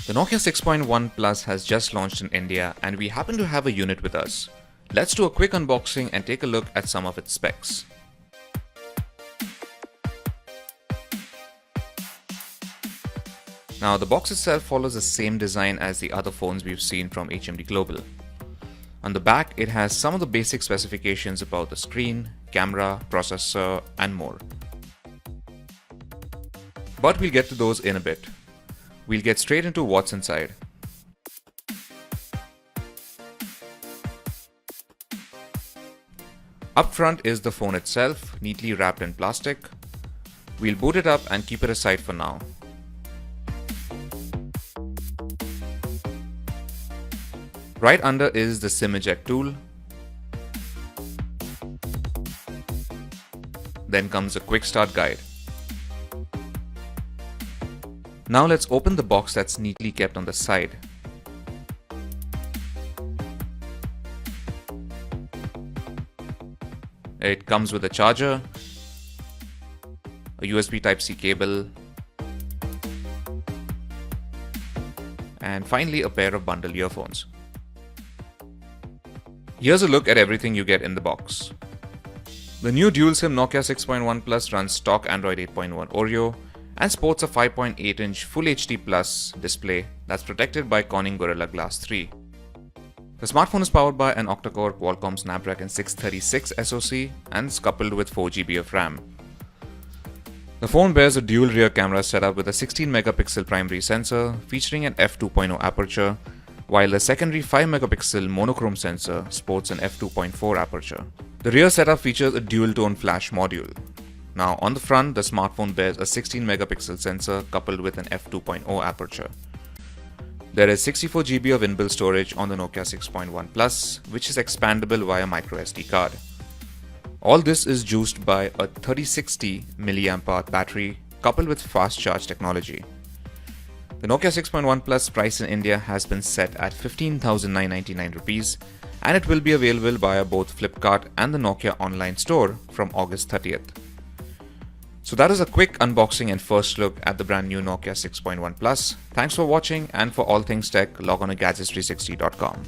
The Nokia 6.1 Plus has just launched in India and we happen to have a unit with us. Let's do a quick unboxing and take a look at some of its specs. Now the box itself follows the same design as the other phones we've seen from HMD Global. On the back, it has some of the basic specifications about the screen, camera, processor, and more. But we'll get to those in a bit. We'll get straight into what's inside. Up front is the phone itself, neatly wrapped in plastic. We'll boot it up and keep it aside for now. Right under is the SIM eject tool. Then comes a quick start guide. Now let's open the box that's neatly kept on the side. It comes with a charger, a USB Type-C cable, and finally a pair of bundle earphones. Here's a look at everything you get in the box. The new dual SIM Nokia 6.1 Plus runs stock Android 8.1 Oreo and sports a 5.8-inch Full HD Plus display that's protected by Corning Gorilla Glass 3. The smartphone is powered by an octa-core Qualcomm Snapdragon 636 SoC and is coupled with 4GB of RAM. The phone bears a dual rear camera setup with a 16-megapixel primary sensor featuring an f2.0 aperture, while the secondary 5-megapixel monochrome sensor sports an f2.4 aperture. The rear setup features a dual-tone flash module. Now on the front, the smartphone bears a 16-megapixel sensor coupled with an f2.0 aperture. There is 64GB of inbuilt storage on the Nokia 6.1 Plus, which is expandable via microSD card. All this is juiced by a 3060 mAh battery coupled with fast charge technology. The Nokia 6.1 Plus price in India has been set at 15,999 rupees and it will be available via both Flipkart and the Nokia online store from August 30th. So that is a quick unboxing and first look at the brand new Nokia 6.1 Plus. Thanks for watching, and for all things tech, log on to gadgets360.com.